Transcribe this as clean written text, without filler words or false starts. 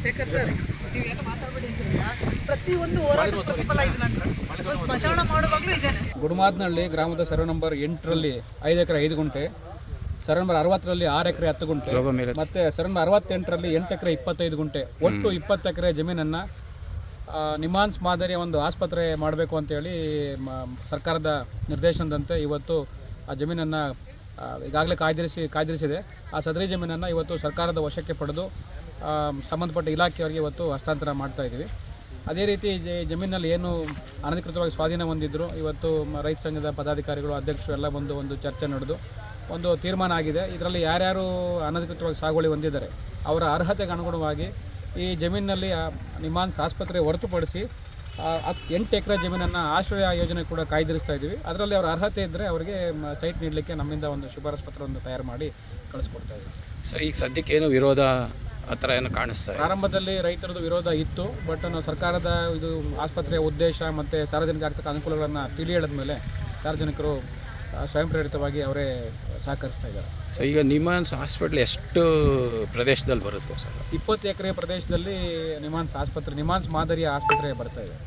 Shekhar sir, ನೀವೇನು ಮಾತಾಡಬೇಡಿ ಅಂತಿರಲ್ಲ. ಪ್ರತಿಯೊಂದು ಹೋರಾಟದ ಪ್ರತಿಫಲ ಇದೆ ನಂತರ ಒಂದು ಸ್ಮಶಾನ ಮಾಡುವಾಗಲೂ ಇದ್ದೇನೆ. ಗುಡುಮಾದನಹಳ್ಳಿ ಗ್ರಾಮದ ಸರ್ವೆ ನಂಬರ್ 8ರಲ್ಲಿ 5 ಎಕರೆ 5 ಗುಂಟೆ, ಸರ್ವೆ ನಂಬರ್ 60ರಲ್ಲಿ 6 ಎಕರೆ 10 ಗುಂಟೆ, ಮತ್ತು ಸರ್ವೆ ನಂಬರ್ 68ರಲ್ಲಿ 8 ಎಕರೆ 25 ಗುಂಟೆ, ಒಟ್ಟು 20 ಎಕರೆ ಜಮೀನನ್ನು ನಿಮಾನ್ಸ್ ಮಾದರಿಯ ಒಂದು ಆಸ್ಪತ್ರೆ ಮಾಡಬೇಕು ಅಂತೇಳಿ ಸರ್ಕಾರದ ನಿರ್ದೇಶನದಂತೆ ಇವತ್ತು ಆ ಜಮೀನನ್ನು ಈಗಾಗಲೇ ಕಾಯ್ದಿರಿಸಿದೆ. ಆ ಸದರಿ ಜಮೀನನ್ನು ಇವತ್ತು ಸರ್ಕಾರದ ವಶಕ್ಕೆ ಪಡೆದು ಸಂಬಂಧಪಟ್ಟ ಇಲಾಖೆಯವರಿಗೆ ಇವತ್ತು ಹಸ್ತಾಂತರ ಮಾಡ್ತಾ ಇದ್ದೀವಿ. ಅದೇ ರೀತಿ ಜಮೀನಲ್ಲಿ ಏನು ಅನಧಿಕೃತವಾಗಿ ಸ್ವಾಧೀನ ಹೊಂದಿದ್ರು, ಇವತ್ತು ರೈತ ಸಂಘದ ಪದಾಧಿಕಾರಿಗಳು, ಅಧ್ಯಕ್ಷರು ಎಲ್ಲ ಬಂದು ಒಂದು ಚರ್ಚೆ ನಡೆದು ಒಂದು ತೀರ್ಮಾನ ಆಗಿದೆ. ಇದರಲ್ಲಿ ಯಾರ್ಯಾರು ಅನಧಿಕೃತವಾಗಿ ಸಾಗುವಳಿ ಹೊಂದಿದ್ದಾರೆ ಅವರ ಅರ್ಹತೆಗೆ ಅನುಗುಣವಾಗಿ ಈ ಜಮೀನಿನಲ್ಲಿ ನಿಮಾನ್ಸ್ ಆಸ್ಪತ್ರೆ ಹೊರತುಪಡಿಸಿ 8 ಎಕರೆ ಜಮೀನನ್ನು ಆಶ್ರಯ ಯೋಜನೆ ಕೂಡ ಕಾಯ್ದಿರಿಸ್ತಾ ಇದ್ದೀವಿ. ಅದರಲ್ಲಿ ಅವರ ಅರ್ಹತೆ ಇದ್ದರೆ ಅವರಿಗೆ ಸೈಟ್ ನೀಡಲಿಕ್ಕೆ ನಮ್ಮಿಂದ ಒಂದು ಶಿಫಾರಸು ಪತ್ರವನ್ನು ತಯಾರು ಮಾಡಿ ಕಳಿಸ್ಕೊಡ್ತಾ ಇದ್ದೀವಿ. ಸರ್, ಈಗ ಸದ್ಯಕ್ಕೆ ಏನು ವಿರೋಧ ಆ ಥರ ಏನು ಕಾಣಿಸ್ತಾ ಇದೆ? ಪ್ರಾರಂಭದಲ್ಲಿ ರೈತರದ್ದು ವಿರೋಧ ಇತ್ತು, ಬಟ್ ನಾವು ಸರ್ಕಾರದ ಇದು ಆಸ್ಪತ್ರೆಯ ಉದ್ದೇಶ ಮತ್ತು ಸಾರ್ವಜನಿಕ ಆಗ್ತಕ್ಕ ಅನುಕೂಲಗಳನ್ನು ತಿಳಿ ಹೇಳಿದ ಮೇಲೆ ಸಾರ್ವಜನಿಕರು ಸ್ವಯಂ ಪ್ರೇರಿತವಾಗಿ ಅವರೇ ಸಹಕರಿಸ್ತಾ ಇದ್ದಾರೆ. ಸೊ ಈಗ ನಿಮಾನ್ಸ್ ಹಾಸ್ಪಿಟ್ಲ್ ಎಷ್ಟು ಪ್ರದೇಶದಲ್ಲಿ ಬರುತ್ತೆ ಸರ್? 20 ಎಕರೆ ಪ್ರದೇಶದಲ್ಲಿ ನಿಮಾನ್ಸ್ ಮಾದರಿಯ ಆಸ್ಪತ್ರೆ ಬರ್ತಾ ಇದೆ.